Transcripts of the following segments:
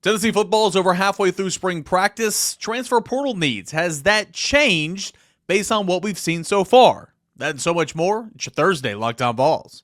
Tennessee football is over halfway through spring practice. Transfer portal needs. Has that changed based on what we've seen so far? That and so much more. It's your Thursday Locked On Vols.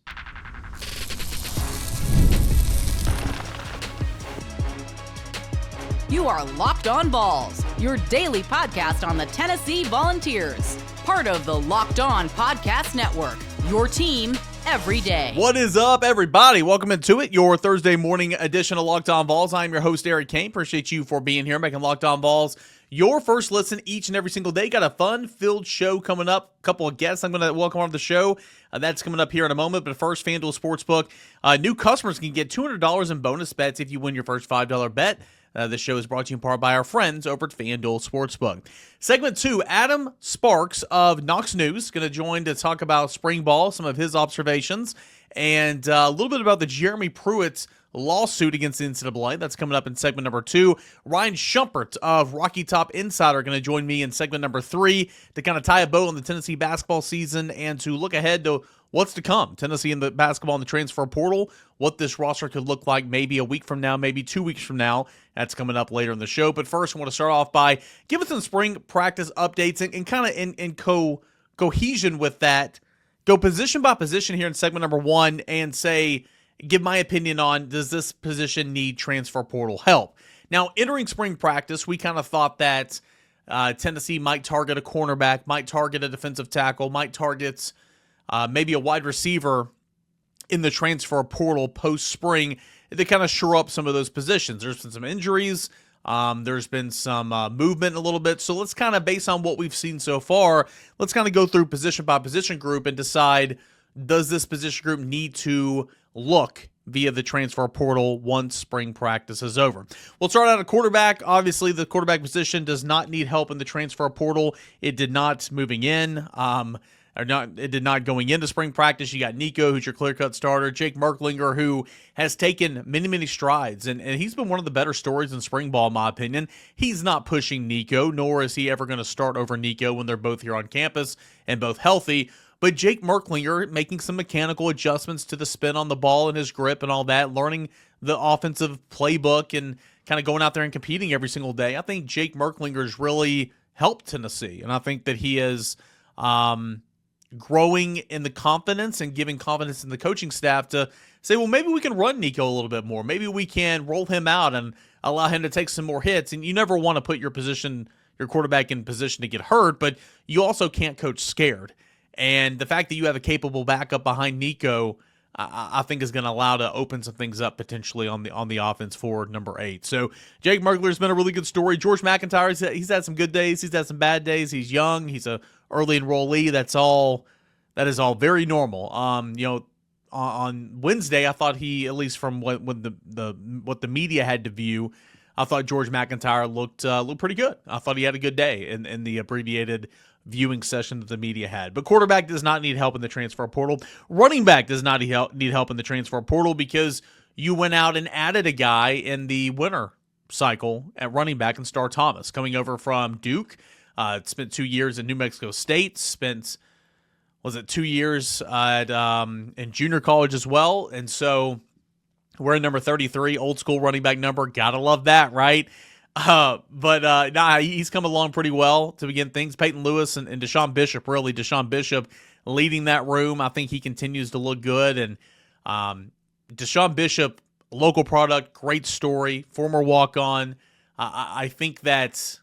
You are Locked On Vols, your daily podcast on the Tennessee Volunteers. Part of the Locked On Podcast Network, your team every day. What is up, everybody? Welcome into it, your Thursday morning edition of Locked On Vols. I'm your host, Eric Cain. Appreciate you for being here, making Locked On Vols your first listen each and every single day. Got a fun-filled show coming up. A couple of guests I'm going to welcome on the show. That's coming up here in a moment. But first, FanDuel Sportsbook. New customers can get $200 in bonus bets if you win your first $5 bet. This show is brought to you in part by our friends over at FanDuel Sportsbook. Segment 2, Adam Sparks of Knox News going to join to talk about spring ball, some of his observations, and a little bit about the Jeremy Pruitt lawsuit against the NCAA. That's coming up in segment number 2. Ryan Shumpert of Rocky Top Insider going to join me in segment number 3 to kind of tie a bow on the Tennessee basketball season and to look ahead to what's to come. Tennessee in the basketball and the transfer portal, what this roster could look like maybe a week from now, maybe 2 weeks from now. That's coming up later in the show. But first, I want to start off by giving some spring practice updates and kind of in cohesion with that, go position by position here in segment number 1 and give my opinion on, does this position need transfer portal help? Now, entering spring practice, we kind of thought that Tennessee might target a cornerback, might target a defensive tackle, might target maybe a wide receiver in the transfer portal post-spring to kind of shore up some of those positions. There's been some injuries. There's been some movement a little bit. So let's kind of, based on what we've seen so far, let's kind of go through position by position group and decide, does this position group need to look via the transfer portal once spring practice is over? We'll start out at quarterback. Obviously, the quarterback position does not need help in the transfer portal. It did not moving in. It did not going into spring practice. You got Nico, who's your clear-cut starter. Jake Merklinger, who has taken many strides, and he's been one of the better stories in spring ball, in my opinion. He's not pushing Nico, nor is he ever going to start over Nico when they're both here on campus and both healthy. But Jake Merklinger making some mechanical adjustments to the spin on the ball and his grip and all that, learning the offensive playbook and kind of going out there and competing every single day. I think Jake Merklinger's really helped Tennessee, and I think that he is growing in the confidence and giving confidence in the coaching staff to say, well, maybe we can run Nico a little bit more. Maybe we can roll him out and allow him to take some more hits. And you never want to put your quarterback in position to get hurt, but you also can't coach scared. And the fact that you have a capable backup behind Nico, I think is going to allow to open some things up potentially on the offense for number 8. So Jake Merkler's been a really good story. George McIntyre, he's had some good days. He's had some bad days. He's young. He's a early enrollee. That is all very normal. On Wednesday, I thought he, at least from what the media had to view, I thought George McIntyre looked pretty good. I thought he had a good day in the abbreviated viewing session that the media had. But quarterback does not need help in the transfer portal. Running back does not need help in the transfer portal because you went out and added a guy in the winter cycle at running back in Star Thomas, coming over from Duke. Spent 2 years at New Mexico State. Spent 2 years in junior college as well. And so we're in number 33, old school running back number. Gotta love that, right? He's come along pretty well to begin things. Peyton Lewis and DeSean Bishop, really. DeSean Bishop leading that room. I think he continues to look good. And DeSean Bishop, local product, great story, former walk-on. I think that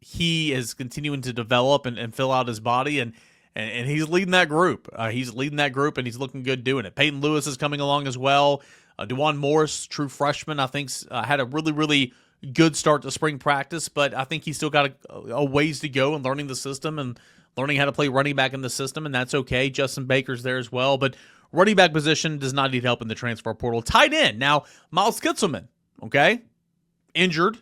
he is continuing to develop and fill out his body, and he's leading that group. And he's looking good doing it. Peyton Lewis is coming along as well. DeJuan Morris, true freshman, I think had a really, really good start to spring practice, but I think he's still got a ways to go in learning the system and learning how to play running back in the system, and that's okay. Justin Baker's there as well, but running back position does not need help in the transfer portal. Tight end. Now, Miles Kitzelman, okay, injured,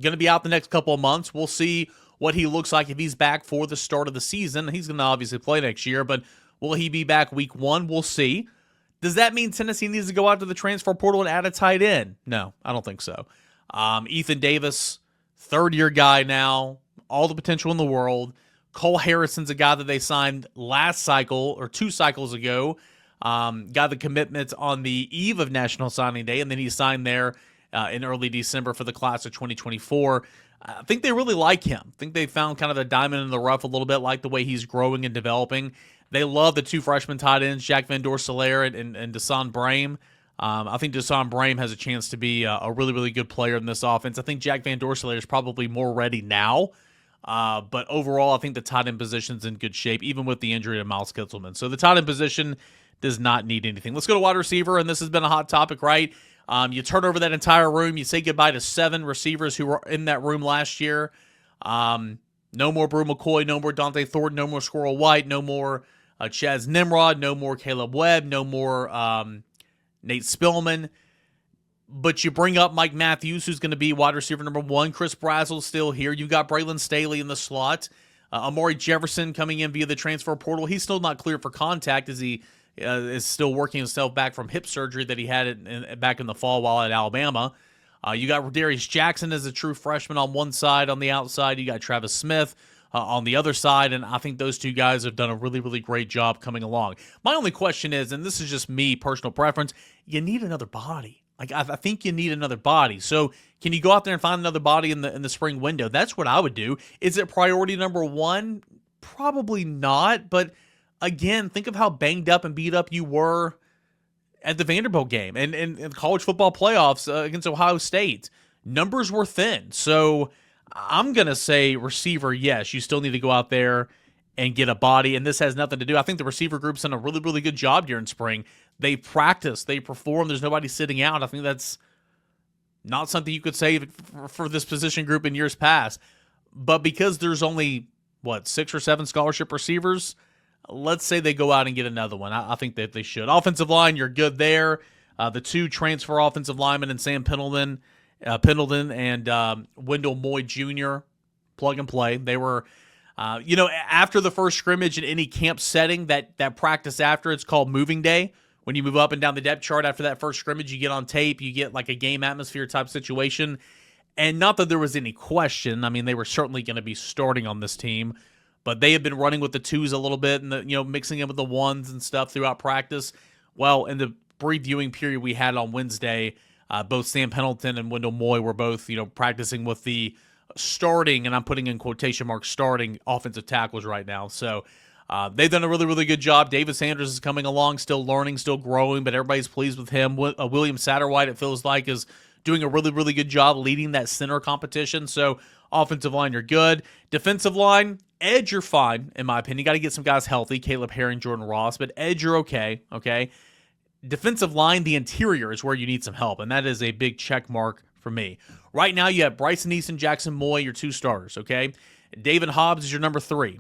going to be out the next couple of months. We'll see what he looks like if he's back for the start of the season. He's going to obviously play next year, but will he be back week 1? We'll see. Does that mean Tennessee needs to go out to the transfer portal and add a tight end? No, I don't think so. Ethan Davis, third-year guy now, all the potential in the world. Cole Harrison's a guy that they signed last cycle or 2 cycles ago. Got the commitment on the eve of National Signing Day, and then he signed there in early December for the class of 2024. I think they really like him. I think they found kind of the diamond in the rough a little bit, like the way he's growing and developing. They love the two freshman tight ends, Jack Van Dorselaer and DeSean Bishop. I think DeSean Bishop has a chance to be a really, really good player in this offense. I think Jack Van Dorselaer is probably more ready now. But overall, I think the tight end position's in good shape, even with the injury to Miles Kitzelman. So the tight end position does not need anything. Let's go to wide receiver, and this has been a hot topic, right? You turn over that entire room. You say goodbye to 7 receivers who were in that room last year. No more Brew McCoy, no more Dante Thornton, no more Squirrel White, no more Chaz Nimrod, no more Caleb Webb, no more Nate Spillman. But you bring up Mike Matthews, who's going to be wide receiver number 1. Chris Brazel's still here. You've got Braylon Staley in the slot. Amari Jefferson coming in via the transfer portal. He's still not clear for contact as he is still working himself back from hip surgery that he had back in the fall while at Alabama. You got Darius Jackson as a true freshman on one side. On the outside, you got Travis Smith on the other side, and I think those two guys have done a really, really great job coming along. My only question is, and this is just me, personal preference, you need another body. Like I think you need another body. So can you go out there and find another body in the spring window? That's what I would do. Is it priority number 1? Probably not. But again, think of how banged up and beat up you were at the Vanderbilt game and in college football playoffs against Ohio State. Numbers were thin. So I'm going to say receiver, yes, you still need to go out there and get a body, and this has nothing to do. I think the receiver group's done a really, really good job during spring. They practice, they perform, there's nobody sitting out. I think that's not something you could say for this position group in years past. But because there's only, 6 or 7 scholarship receivers, let's say they go out and get another one. I think that they should. Offensive line, you're good there. The 2 transfer offensive linemen and Sam Pendleton and Wendell Moy Jr., plug and play. They were... after the first scrimmage in any camp setting, that practice after, it's called moving day. When you move up and down the depth chart after that first scrimmage, you get on tape, you get like a game atmosphere type situation. And not that there was any question. I mean, they were certainly going to be starting on this team, but they have been running with the 2s a little bit and mixing them with the 1s and stuff throughout practice. Well, in the brief viewing period we had on Wednesday, both Sam Pendleton and Wendell Moy were both, practicing with the starting, and I'm putting in quotation marks, starting offensive tackles right now. So they've done a really, really good job. David Sanders is coming along, still learning, still growing, but everybody's pleased with him. William Satterwhite, it feels like, is doing a really, really good job leading that center competition. So offensive line, you're good. Defensive line, edge, you're fine, in my opinion. You got to get some guys healthy, Caleb Herring, Jordan Ross, but edge, you're okay. Defensive line, the interior is where you need some help, and that is a big check mark for me. Right now, you have Bryson Eason, Jackson Moy, your 2 starters, okay? David Hobbs is your number 3.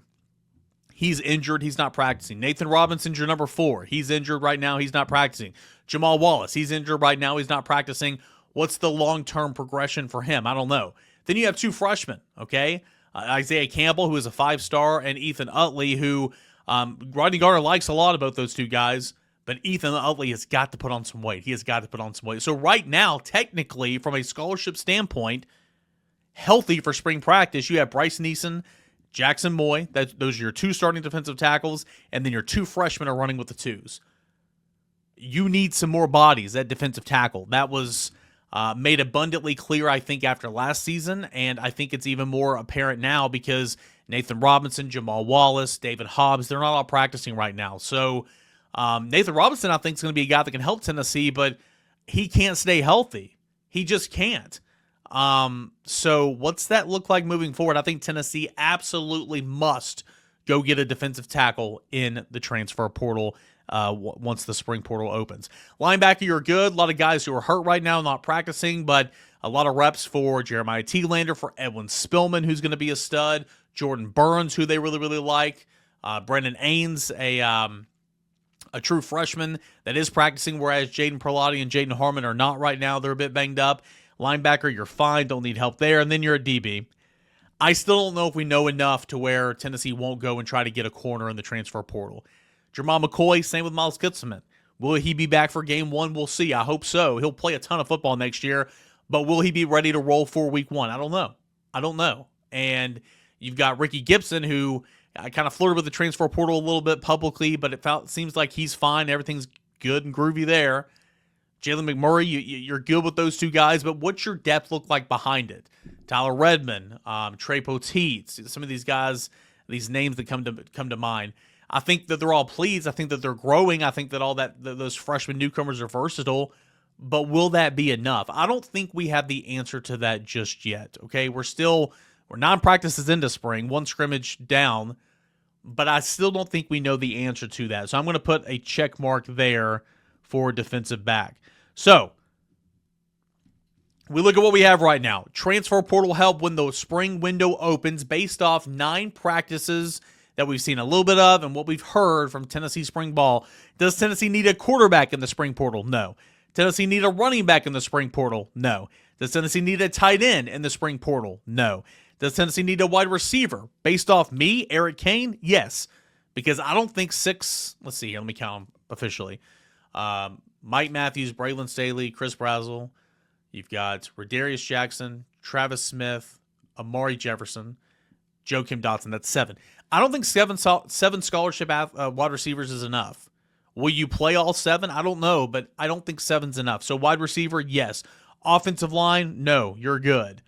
He's injured. He's not practicing. Nathan Robinson's your number 4. He's injured right now. He's not practicing. Jamal Wallace, he's injured right now. He's not practicing. What's the long-term progression for him? I don't know. Then you have 2 freshmen, okay? Isaiah Campbell, who is a 5-star, and Ethan Utley, who Rodney Garner likes a lot about those 2 guys. But Ethan Utley has got to put on some weight. He has got to put on some weight. So right now, technically, from a scholarship standpoint, healthy for spring practice, you have Bryson Eason, Jackson Moy. Those are your 2 starting defensive tackles, and then your 2 freshmen are running with the 2s. You need some more bodies at defensive tackle. That was made abundantly clear, I think, after last season, and I think it's even more apparent now because Nathan Robinson, Jamal Wallace, David Hobbs, they're not all practicing right now. So Nathan Robinson, I think, is going to be a guy that can help Tennessee, but he can't stay healthy. He just can't. So what's that look like moving forward? I think Tennessee absolutely must go get a defensive tackle in the transfer portal once the spring portal opens. Linebacker, you're good. A lot of guys who are hurt right now, not practicing, but a lot of reps for Jeremiah Thielander, for Edwin Spillman, who's going to be a stud, Jordan Burns, who they really, really like, Brendan Ains, a true freshman that is practicing, whereas Jaden Perlotti and Jaden Harmon are not right now. They're a bit banged up. Linebacker, you're fine. Don't need help there. And then you're a DB. I still don't know if we know enough to where Tennessee won't go and try to get a corner in the transfer portal. Jamal McCoy, same with Miles Kitzelman. Will he be back for game 1? We'll see. I hope so. He'll play a ton of football next year, but will he be ready to roll for week 1? I don't know. And you've got Ricky Gibson, who I kind of flirted with the transfer portal a little bit publicly, but seems like he's fine. Everything's good and groovy there. Jalen McMurray, you're good with those two guys, but what's your depth look like behind it? Tyler Redmond, Trey Poteet, some of these guys, these names that come to mind. I think that they're all pleased. I think that they're growing. I think that those freshman newcomers are versatile, but will that be enough? I don't think we have the answer to that just yet. Okay, we're 9 practices into spring, 1 scrimmage down, but I still don't think we know the answer to that. So I'm going to put a check mark there for defensive back. So we look at what we have right now. Transfer portal help when the spring window opens based off 9 practices that we've seen a little bit of and what we've heard from Tennessee spring ball. Does Tennessee need a quarterback in the spring portal? No. Tennessee need a running back in the spring portal? No. Does Tennessee need a tight end in the spring portal? No. Does Tennessee need a wide receiver? Based off me, Eric Cain? Yes. Because I don't think 6, let's see here, let me count them officially. Mike Matthews, Braylon Staley, Chris Brazel. You've got Rodarius Jackson, Travis Smith, Amari Jefferson, Joakim Dotson. That's 7. I don't think 7 scholarship wide receivers is enough. Will you play all 7? I don't know, but I don't think 7's enough. So wide receiver, yes. Offensive line, no, you're good.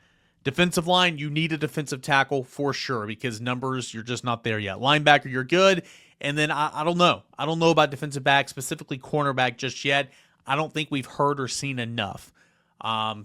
Defensive line, you need a defensive tackle for sure because numbers, you're just not there yet. Linebacker, you're good. And then I don't know. I don't know about defensive back, specifically cornerback just yet. I don't think we've heard or seen enough.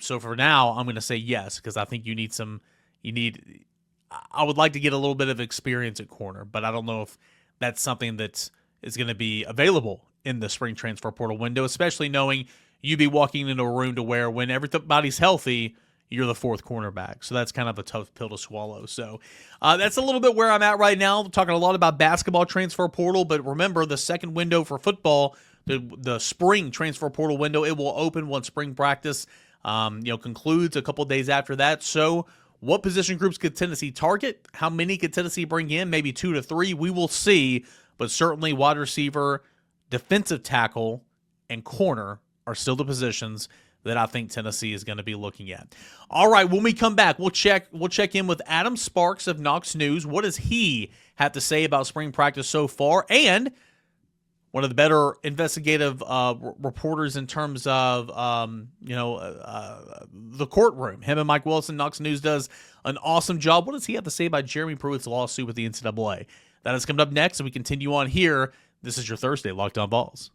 So for now, I'm going to say yes because I think I would like to get a little bit of experience at corner, but I don't know if that's something that is going to be available in the spring transfer portal window, especially knowing you'd be walking into a room to where when everybody's healthy, you're the 4th cornerback. So that's kind of a tough pill to swallow. So that's a little bit where I'm at right now. I'm talking a lot about basketball transfer portal, but remember the second window for football, the spring transfer portal window, it will open once spring practice concludes a couple days after that. So what position groups could Tennessee target? How many could Tennessee bring in? Maybe 2 to 3. We will see, but certainly wide receiver, defensive tackle, and corner are still the positions that I think Tennessee is going to be looking at. All right, when we come back, we'll check in with Adam Sparks of Knox News. What does he have to say about spring practice so far? And one of the better investigative reporters in terms of the courtroom. Him and Mike Wilson, Knox News does an awesome job. What does he have to say about Jeremy Pruitt's lawsuit with the NCAA? That is coming up next, and we continue on here. This is your Thursday Locked On Vols.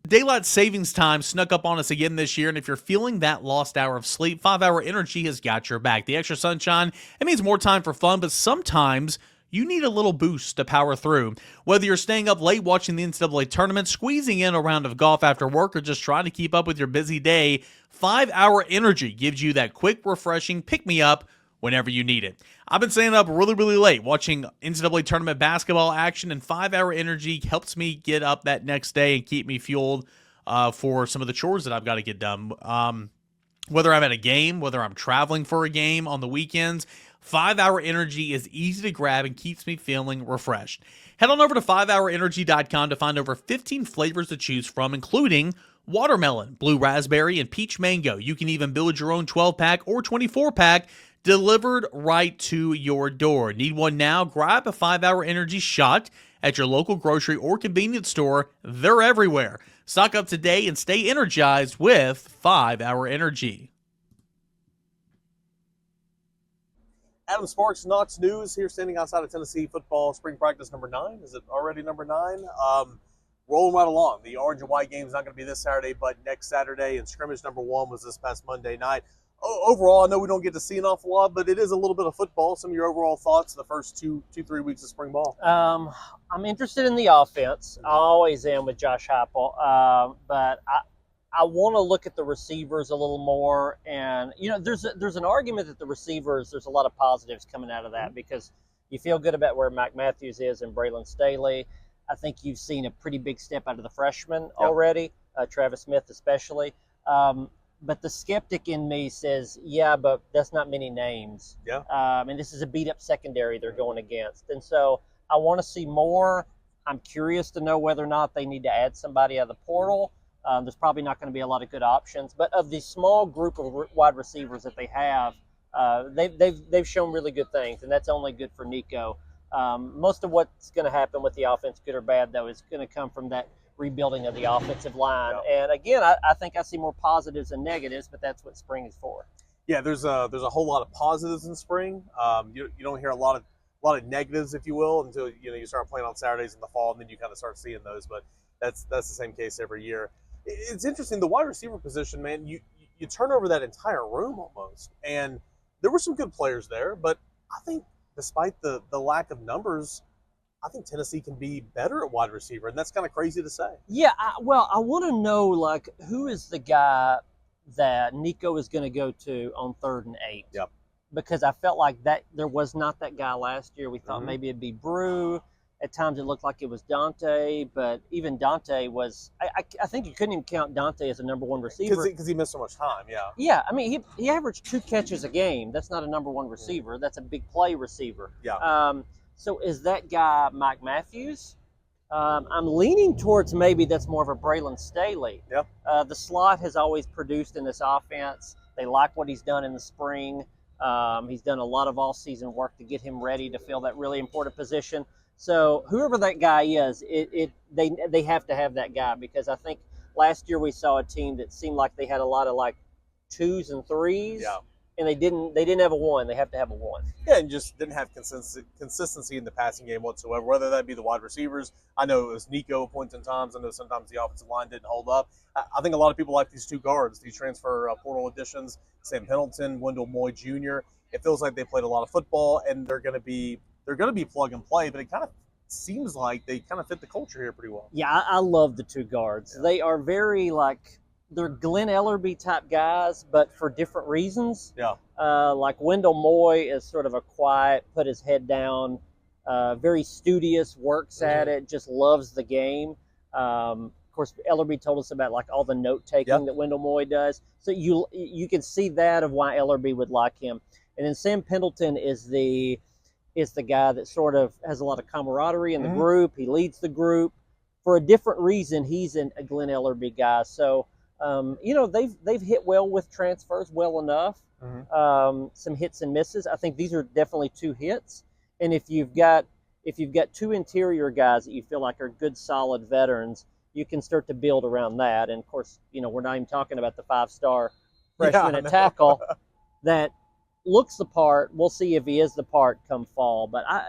Daylight savings time snuck up on us again this year, and if you're feeling that lost hour of sleep, 5-Hour Energy has got your back. The extra sunshine, it means more time for fun, but sometimes you need a little boost to power through. Whether you're staying up late watching the NCAA tournament, squeezing in a round of golf after work, or just trying to keep up with your busy day, 5-Hour Energy gives you that quick, refreshing pick-me-up whenever you need it. I've been staying up really, really late watching NCAA tournament basketball action, and 5-Hour Energy helps me get up that next day and keep me fueled for some of the chores that I've got to get done. Whether I'm at a game, whether I'm traveling for a game on the weekends, 5-Hour Energy is easy to grab and keeps me feeling refreshed. Head on over to 5hourenergy.com to find over 15 flavors to choose from, including watermelon, blue raspberry, and peach mango. You can even build your own 12-pack or 24-pack delivered right to your door. Need one now? Grab a 5-Hour Energy shot at your local grocery or convenience store. They're everywhere. Stock up today and stay energized with 5-Hour Energy. Adam Sparks, Knox News, here standing outside of Tennessee football spring practice number 9. Is it already number 9? Rolling right along. The orange and white game is not going to be this Saturday, but next Saturday, and scrimmage number 1 was this past Monday night. Overall, I know we don't get to see an awful lot, but it is a little bit of football. Some of your overall thoughts the first 3 weeks of spring ball? I'm interested in the offense. I always am with Josh Heupel, but I want to look at the receivers a little more. And, there's an argument that the receivers, there's a lot of positives coming out of that because you feel good about where Mike Matthews is and Braylon Staley. I think you've seen a pretty big step out of the freshmen already, Travis Smith especially. But the skeptic in me says, yeah, but that's not many names. Yeah. And this is a beat-up secondary they're going against. And so I want to see more. I'm curious to know whether or not they need to add somebody out of the portal. There's probably not going to be a lot of good options. But of the small group of wide receivers that they have, they've shown really good things, and that's only good for Nico. Most of what's going to happen with the offense, good or bad, though, is going to come from that rebuilding of the offensive line. Yeah. And again, I think I see more positives than negatives, but that's what spring is for. Yeah, there's a whole lot of positives in spring. You don't hear a lot of negatives, if you will, until you start playing on Saturdays in the fall, and then you kind of start seeing those. But that's the same case every year. It's interesting, the wide receiver position, man. You turn over that entire room almost, and there were some good players there, but I think despite the lack of numbers, I think Tennessee can be better at wide receiver, and that's kind of crazy to say. Yeah, I want to know, like, who is the guy that Nico is going to go to on 3rd and 8? Yep. Because I felt like that there was not that guy last year. We thought maybe it'd be Brew. At times it looked like it was Dante, but even Dante was – I think you couldn't even count Dante as a number 1 receiver. Because he missed so much time, yeah. Yeah, I mean, he averaged 2 catches a game. That's not a number 1 receiver. That's a big play receiver. Yeah. So is that guy Mike Matthews? I'm leaning towards maybe that's more of a Braylon Staley. Yep. The slot has always produced in this offense. They like what he's done in the spring. He's done a lot of all-season work to get him ready to fill that really important position. So whoever that guy is, they have to have that guy, because I think last year we saw a team that seemed like they had a lot of like 2s and 3s. Yeah. And they didn't have a 1. They have to have a 1. Yeah, and just didn't have consistency in the passing game whatsoever, whether that be the wide receivers. I know it was Nico at points in times. I know sometimes the offensive line didn't hold up. I think a lot of people like these 2 guards, these transfer portal additions, Sam Pendleton, Wendell Moy Jr. It feels like they played a lot of football, and they're going to be plug and play, but it kind of seems like they kind of fit the culture here pretty well. Yeah, I love the 2 guards. Yeah. They are very they're Glenn Ellerby type guys, but for different reasons. Yeah. Like Wendell Moy is sort of a quiet, put his head down, very studious, works at it, just loves the game. Of course, Ellerby told us about like all the note taking that Wendell Moy does. So you can see that of why Ellerby would like him. And then Sam Pendleton is the guy that sort of has a lot of camaraderie in the group. He leads the group for a different reason. He's a Glenn Ellerby guy. So. They've hit well with transfers well enough. Some hits and misses. I think these are definitely 2 hits. And if you've got 2 interior guys that you feel like are good, solid veterans, you can start to build around that. And of course, we're not even talking about the 5-star freshman at tackle that looks the part. We'll see if he is the part come fall. But I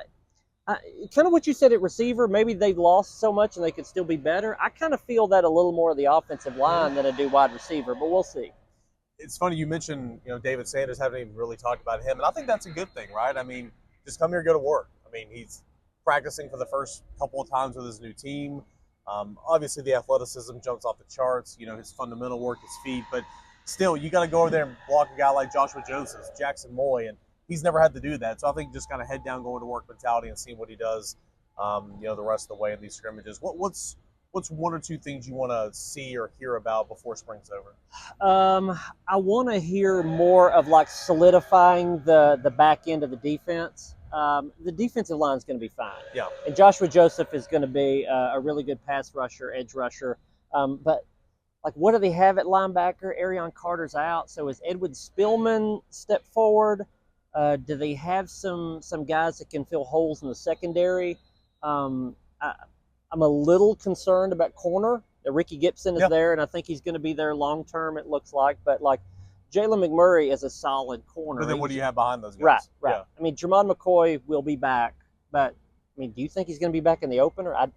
kind of what you said at receiver, maybe they've lost so much and they could still be better. I kind of feel that a little more of the offensive line than I do wide receiver, but we'll see. It's funny you mentioned, David Sanders, haven't even really talked about him, and I think that's a good thing, right? I mean, just come here and go to work. I mean, he's practicing for the first couple of times with his new team. Obviously, the athleticism jumps off the charts, his fundamental work, his feet, but still, you got to go over there and block a guy like Joshua Joseph, Jackson Moy, and he's never had to do that. So I think just kind of head down, going to work mentality and seeing what he does, the rest of the way in these scrimmages. What's 1 or 2 things you want to see or hear about before spring's over? I want to hear more of like solidifying the back end of the defense. The defensive line is going to be fine. Yeah. And Joshua Joseph is going to be a really good pass rusher, edge rusher. But like, what do they have at linebacker? Arion Carter's out. So is Edward Spillman step forward? Do they have some guys that can fill holes in the secondary? I'm a little concerned about corner. Ricky Gibson is there, and I think he's going to be there long term, it looks like. But, like, Jalen McMurray is a solid corner. But then what do you have behind those guys? Right. Yeah. I mean, Jermon McCoy will be back. But, I mean, do you think he's going to be back in the opener? I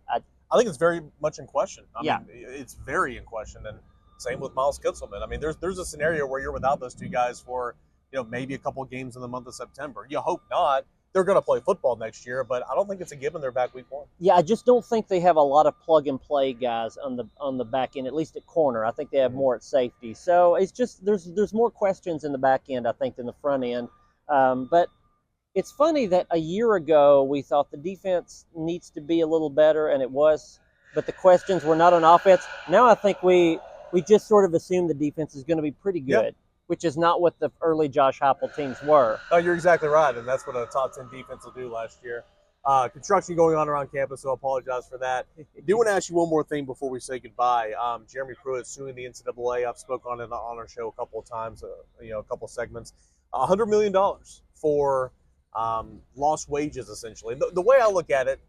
think it's very much in question. I mean, it's very in question. And same with Miles Kitzelman. I mean, there's a scenario where you're without those 2 guys for – maybe a couple of games in the month of September. You hope not. They're going to play football next year, but I don't think it's a given they're back week 1. Yeah, I just don't think they have a lot of plug-and-play guys on the back end, at least at corner. I think they have more at safety. So it's just there's more questions in the back end, I think, than the front end. But it's funny that a year ago we thought the defense needs to be a little better, and it was, but the questions were not on offense. Now I think we just sort of assume the defense is going to be pretty good. Which is not what the early Josh Heupel teams were. Oh, you're exactly right, and that's what a top 10 defense will do last year. Construction going on around campus, so I apologize for that. I do want to ask you one more thing before we say goodbye. Jeremy Pruitt suing the NCAA. I've spoken on it on our show a couple of times, a couple of segments. $100 million for lost wages, essentially. The way I look at it,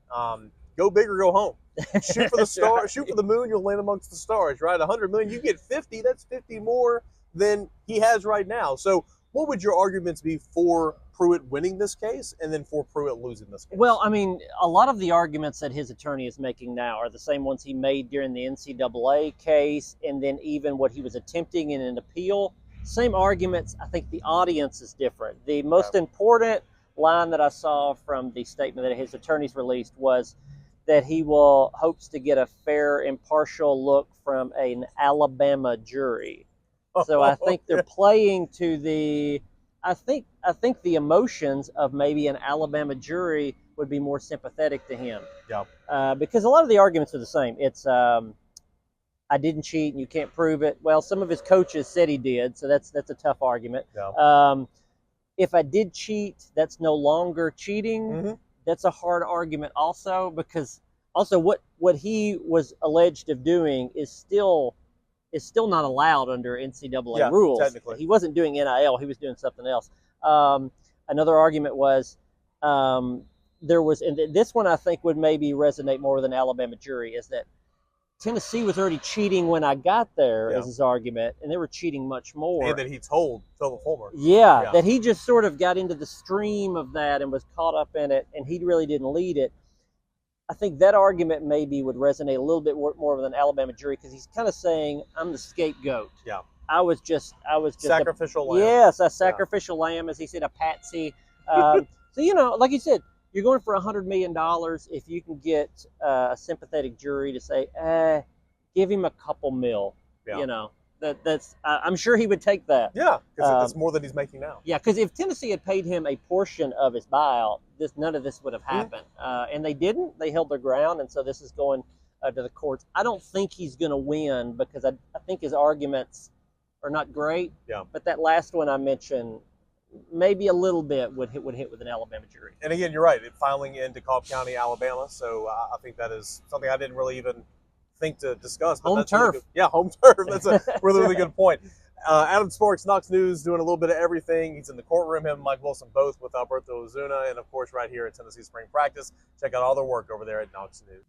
go big or go home. Shoot for the star, shoot for the moon, you'll land amongst the stars, right? 100 million, you get 50, that's 50 more than he has right now. So what would your arguments be for Pruitt winning this case and then for Pruitt losing this case? Well, I mean, a lot of the arguments that his attorney is making now are the same ones he made during the NCAA case, and then even what he was attempting in an appeal. Same arguments. I think the audience is different. The most important line that I saw from the statement that his attorneys released was that he hopes to get a fair, impartial look from an Alabama jury. So I think they're playing to I think the emotions of maybe an Alabama jury would be more sympathetic to him. Yeah. Because a lot of the arguments are the same. It's I didn't cheat and you can't prove it. Well, some of his coaches said he did, so that's a tough argument. Yeah. If I did cheat, that's no longer cheating. Mm-hmm. That's a hard argument also, because also what he was alleged of doing is still not allowed under NCAA rules. Technically. He wasn't doing NIL, he was doing something else. Another argument was there was, and this one I think would maybe resonate more with an Alabama jury, is that Tennessee was already cheating when I got there, is his argument, and they were cheating much more. And that he told Philip Fulmer. Yeah, that he just sort of got into the stream of that and was caught up in it, and he really didn't lead it. I think that argument maybe would resonate a little bit more with an Alabama jury, because he's kind of saying, I'm the scapegoat. Yeah. I was just sacrificial lamb. Yes, a sacrificial lamb, as he said, a patsy. So, like you said, you're going for $100 million. If you can get a sympathetic jury to say, give him a couple mil, that's I'm sure he would take that. Yeah, because it's more than he's making now. Yeah, because if Tennessee had paid him a portion of his buyout, none of this would have happened. And they didn't. They held their ground, and so this is going to the courts. I don't think he's going to win, because I think his arguments are not great. Yeah. But that last one I mentioned, maybe a little bit would hit with an Alabama jury. And again, you're right. Filing in DeKalb County, Alabama. So I think that is something I didn't really even think to discuss. But home turf. Really home turf. That's a really good point. Adam Sparks, Knox News, doing a little bit of everything. He's in the courtroom, him and Mike Wilson both with Alberto Ozuna, and of course right here at Tennessee Spring Practice. Check out all their work over there at Knox News.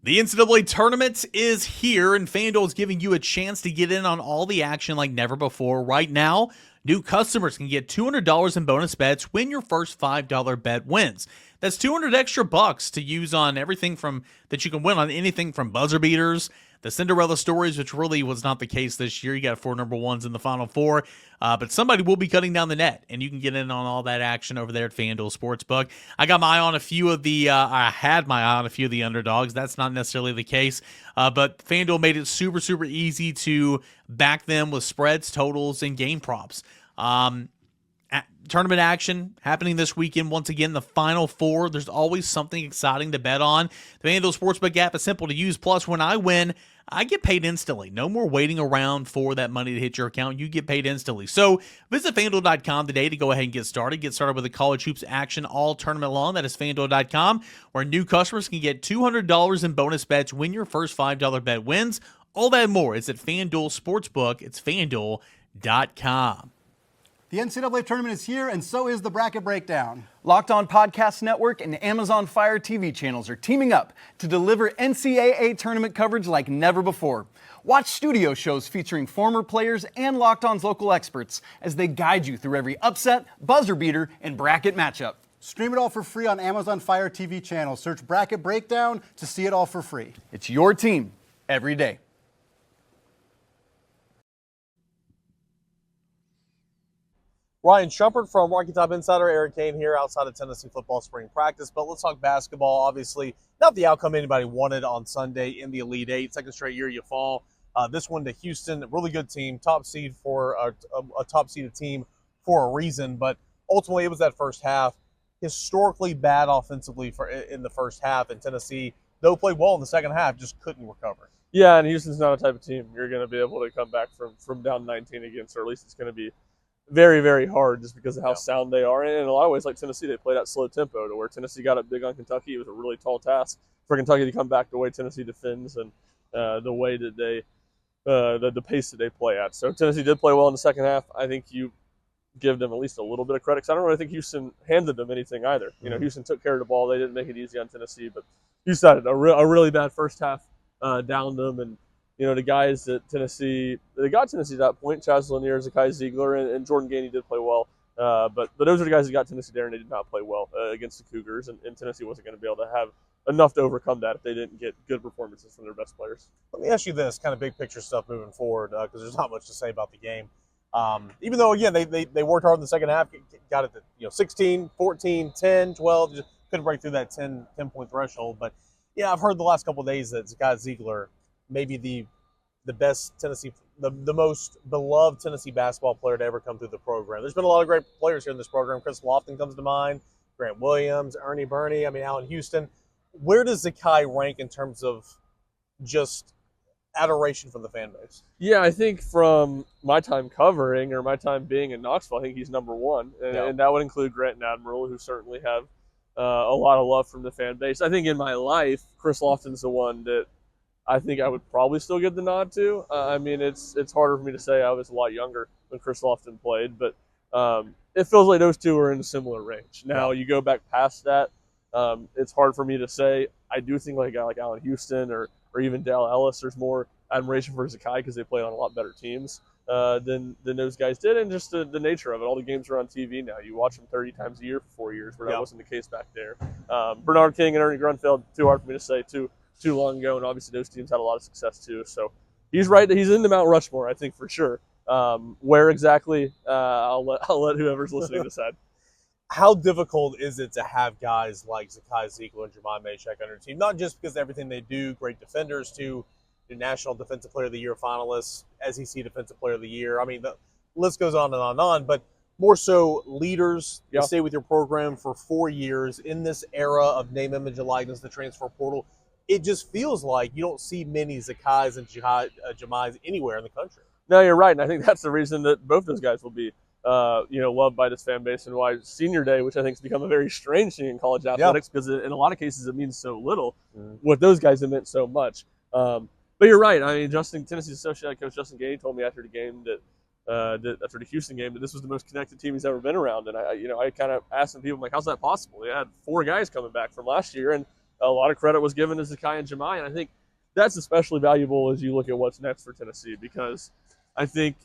The NCAA tournament is here, and FanDuel is giving you a chance to get in on all the action like never before. Right now, new customers can get $200 in bonus bets when your first $5 bet wins. That's $200 extra bucks to use on everything that you can win on anything from buzzer beaters, the Cinderella stories, which really was not the case this year. You got 4 number ones in the Final Four, but somebody will be cutting down the net, and you can get in on all that action over there at FanDuel Sportsbook. I got my eye on a few of the, I had my eye on a few of the underdogs. That's not necessarily the case, but FanDuel made it super, super easy to back them with spreads, totals, and game props. Tournament action happening this weekend. Once again, the Final Four. There's always something exciting to bet on. The FanDuel Sportsbook app is simple to use. Plus, when I win, I get paid instantly. No more waiting around for that money to hit your account. You get paid instantly. So visit FanDuel.com today to go ahead and get started. Get started with the college hoops action all tournament long. That is FanDuel.com, where new customers can get $200 in bonus bets when your first $5 bet wins. All that and more is at FanDuel Sportsbook. It's FanDuel.com. The NCAA tournament is here, and so is the Bracket Breakdown. Locked On Podcast Network and Amazon Fire TV channels are teaming up to deliver NCAA tournament coverage like never before. Watch studio shows featuring former players and Locked On's local experts as they guide you through every upset, buzzer beater, and bracket matchup. Stream it all for free on Amazon Fire TV channel. Search Bracket Breakdown to see it all for free. It's your team every day. Ryan Shumpert from Rocky Top Insider, Eric Cain here outside of Tennessee football spring practice. But let's talk basketball. Obviously, not the outcome anybody wanted on Sunday in the Elite Eight. Second straight year you fall. This one to Houston, a really good team, top seed for a top-seeded team for a reason. But ultimately, it was that first half. Historically bad offensively in the first half, and Tennessee, though played well in the second half, just couldn't recover. Yeah, and Houston's not a type of team you're going to be able to come back from down 19 against, or at least it's going to be very, very hard just because of how sound they are. And in a lot of ways, like Tennessee, they played at slow tempo to where Tennessee got up big on Kentucky. It was a really tall task for Kentucky to come back the way Tennessee defends and the way that they the pace that they play at. So Tennessee did play well in the second half. I think you give them at least a little bit of credit, because I don't really think Houston handed them anything either. You know, Houston took care of the ball. They didn't make it easy on Tennessee, but Houston had a really bad first half, downed them. And, you know, the guys that Tennessee, they got Tennessee to that point, Chaz Lanier, Zakai, Ziegler, and Jordan Gainey did play well. But those are the guys that got Tennessee there, and they did not play well against the Cougars, and Tennessee wasn't going to be able to have enough to overcome that if they didn't get good performances from their best players. Let me ask you this, kind of big picture stuff moving forward, because there's not much to say about the game. Even though, again, they worked hard in the second half, got it to 16, 14, 10, 12, just couldn't break through that 10-point threshold. But, yeah, I've heard the last couple of days that Zakai Ziegler may be the best Tennessee, the most beloved Tennessee basketball player to ever come through the program. There's been a lot of great players here in this program. Chris Lofton comes to mind, Grant Williams, Ernie Burney, Allen Houston. Where does Zakai rank in terms of just adoration from the fan base? Yeah, I think from my time covering or my time being in Knoxville, I think he's number one. And that would include Grant and Admiral, who certainly have a lot of love from the fan base. I think in my life, Chris Lofton's the one that I think I would probably still give the nod to. I mean, it's harder for me to say. I was a lot younger when Chris Lofton played, but it feels like those two are in a similar range. Now, you go back past that, it's hard for me to say. I do think like a guy like Allen Houston or even Dale Ellis, there's more admiration for Zakai because they played on a lot better teams than those guys did, and just the nature of it. All the games are on TV now. You watch them 30 times a year for 4 years, where that wasn't the case back there. Bernard King and Ernie Grunfeld, too hard for me to say too long ago, and obviously those teams had a lot of success too. So he's right that he's in the Mount Rushmore, I think, for sure. Where exactly, I'll let whoever's listening decide. How difficult is it to have guys like Zakai, Ziegler, and Jahmai Mashack on your team? Not just because of everything they do, great defenders, to the National Defensive Player of the Year finalists, SEC Defensive Player of the Year. I mean, the list goes on and on and on, but more so leaders that stay with your program for 4 years in this era of name, image, and likeness, the transfer portal. It just feels like you don't see many Zakais and Jahmais anywhere in the country. No, you're right, and I think that's the reason that both those guys will be loved by this fan base, and why Senior Day, which I think has become a very strange thing in college athletics, because in a lot of cases it means so little. With those guys, it meant so much. But you're right. I mean, Tennessee's associate coach Justin Gainey told me after the game after the Houston game, that this was the most connected team he's ever been around. And I kind of asked some people, I'm like, how's that possible? They had 4 guys coming back from last year, and a lot of credit was given to Zakai and Jahmai. And I think that's especially valuable as you look at what's next for Tennessee, because I think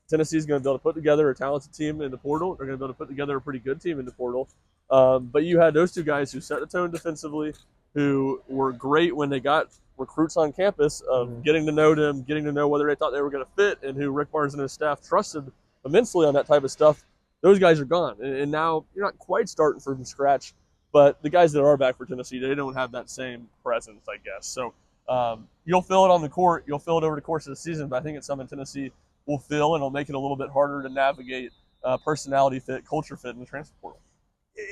Tennessee's going to be able to put together a talented team in the portal. They're going to be able to put together a pretty good team in the portal. But you had those 2 guys who set the tone defensively, who were great when they got recruits on campus, of getting to know them, getting to know whether they thought they were going to fit, and who Rick Barnes and his staff trusted immensely on that type of stuff. Those guys are gone. And now you're not quite starting from scratch, but the guys that are back for Tennessee, they don't have that same presence, I guess. So you'll feel it on the court. You'll feel it over the course of the season, but I think it's something Tennessee will feel, and it'll make it a little bit harder to navigate personality fit, culture fit in the transfer portal.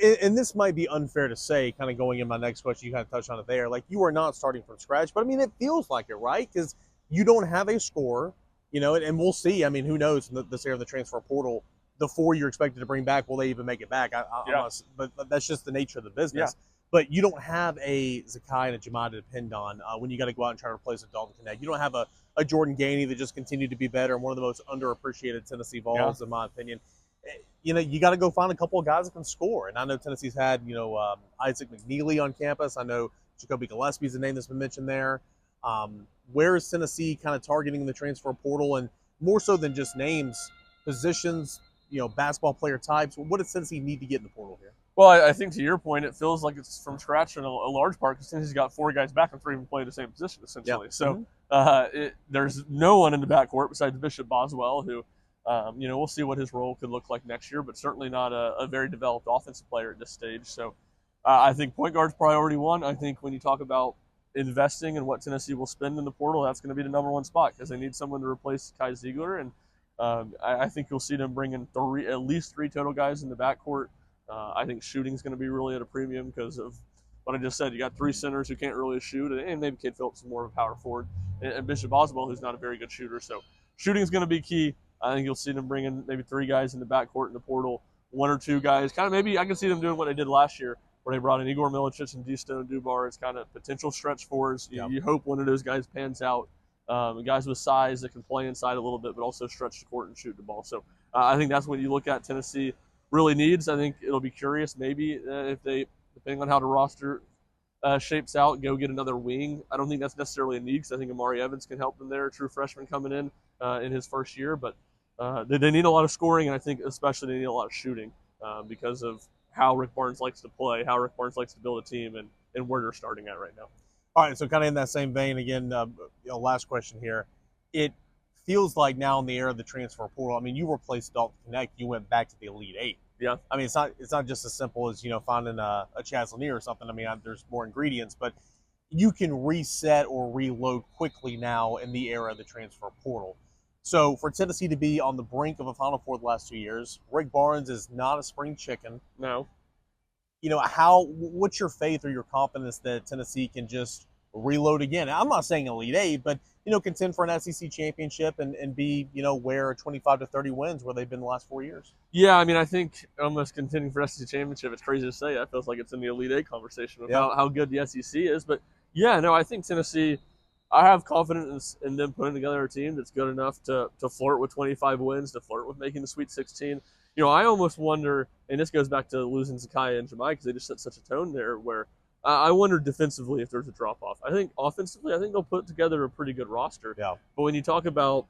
And this might be unfair to say, kind of going in my next question, you kind of touched on it there. Like, you are not starting from scratch, but I mean, it feels like it, right? Because you don't have a scorer, and we'll see. I mean, who knows this era of the transfer portal, the 4 you're expected to bring back, will they even make it back? But that's just the nature of the business. Yeah. But you don't have a Zakai and a Jahmai to depend on when you got to go out and try to replace a Dalton Connect. You don't have a Jordan Gainey that just continued to be better and one of the most underappreciated Tennessee Vols, in my opinion. You got to go find a couple of guys that can score. And I know Tennessee's had, Isaac McNeely on campus. I know Jacoby Gillespie's a name that's been mentioned there. Where is Tennessee kind of targeting the transfer portal? And more so than just names, positions, basketball player types, what does Tennessee need to get in the portal here? Well, I think to your point, it feels like it's from scratch in a large part, because Tennessee's got 4 guys back and 3 even play the same position, essentially. So there's no one in the backcourt besides Bishop Boswell, who we'll see what his role could look like next year, but certainly not a very developed offensive player at this stage. So I think point guard's priority 1. I think when you talk about investing and what Tennessee will spend in the portal, that's going to be the number 1 spot, because they need someone to replace Kai Ziegler. And I think you'll see them bring in at least 3 total guys in the backcourt. I think shooting's going to be really at a premium because of what I just said. You got 3 centers who can't really shoot, and maybe Cade Phillips is more of a power forward, and Bishop Boswell, who's not a very good shooter. So shooting's going to be key. I think you'll see them bring in maybe 3 guys in the backcourt in the portal, 1 or 2 guys. Kind of maybe I can see them doing what they did last year, where they brought in Igor Milicic and D-Stone Dubar as kind of potential stretch fours. You hope one of those guys pans out. guys with size that can play inside a little bit, but also stretch the court and shoot the ball. So I think that's what you look at Tennessee really needs. I think it'll be curious maybe if they, depending on how the roster shapes out, go get another wing. I don't think that's necessarily a need because I think Amari Evans can help them there, a true freshman coming in his first year. But they need a lot of scoring, and I think especially they need a lot of shooting because of how Rick Barnes likes to play, how Rick Barnes likes to build a team, and where they're starting at right now. All right, so kind of in that same vein, again, last question here. It feels like now in the era of the transfer portal, I mean, you replaced Dalton Connect, you went back to the Elite Eight. Yeah. I mean, it's not just as simple as, finding a Chaz Lanier or something. I mean, there's more ingredients, but you can reset or reload quickly now in the era of the transfer portal. So for Tennessee to be on the brink of a Final Four the last 2 years, Rick Barnes is not a spring chicken. No. What's your faith or your confidence that Tennessee can just reload again? I'm not saying Elite Eight, but, contend for an SEC championship and be, where 25 to 30 wins where they've been the last 4 years. Yeah, I mean, I think almost contending for SEC championship, it's crazy to say. It feels like it's in the Elite Eight conversation of how good the SEC is. But, yeah, no, I think Tennessee, I have confidence in them putting together a team that's good enough to flirt with 25 wins, to flirt with making the Sweet 16. I almost wonder, and this goes back to losing Zakai and Jahmai because they just set such a tone there where I wonder defensively if there's a drop-off. I think offensively, they'll put together a pretty good roster. Yeah. But when you talk about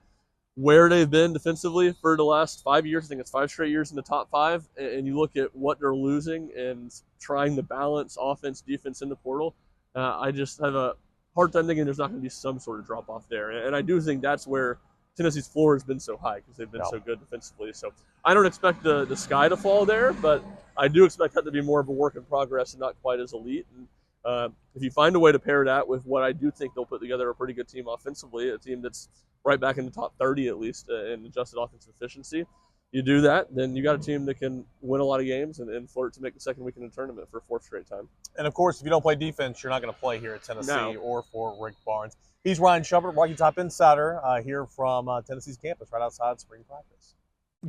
where they've been defensively for the last 5 years, I think it's 5 straight years in the top 5, and you look at what they're losing and trying to balance offense, defense in the portal, I just have a hard time thinking there's not going to be some sort of drop-off there. And I do think that's where Tennessee's floor has been so high because they've been so good defensively. So I don't expect the sky to fall there, but I do expect that to be more of a work in progress and not quite as elite. And if you find a way to pair that with what I do think they'll put together a pretty good team offensively, a team that's right back in the top 30 at least in adjusted offensive efficiency, you do that, then you got a team that can win a lot of games and flirt to make the second week in the tournament for a 4th straight time. And, of course, if you don't play defense, you're not going to play here at Tennessee or for Rick Barnes. He's Ryan Shumpert, Rocky Top Insider, here from Tennessee's campus right outside spring practice.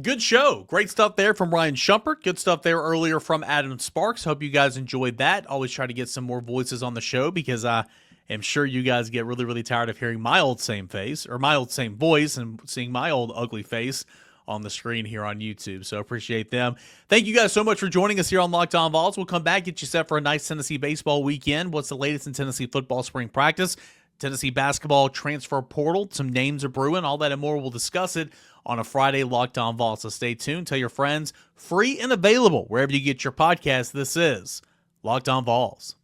Good show. Great stuff there from Ryan Shumpert. Good stuff there earlier from Adam Sparks. Hope you guys enjoyed that. Always try to get some more voices on the show because I am sure you guys get really, really tired of hearing my old same face or my old same voice and seeing my old ugly face on the screen here on YouTube. So appreciate them. Thank you guys so much for joining us here on Locked On Vols. We'll come back, get you set for a nice Tennessee baseball weekend. What's the latest in Tennessee football spring practice? Tennessee basketball transfer portal, some names are brewing, all that and more. We'll discuss it on a Friday Locked On Vols. So stay tuned. Tell your friends, free and available wherever you get your podcast. This is Locked On Vols.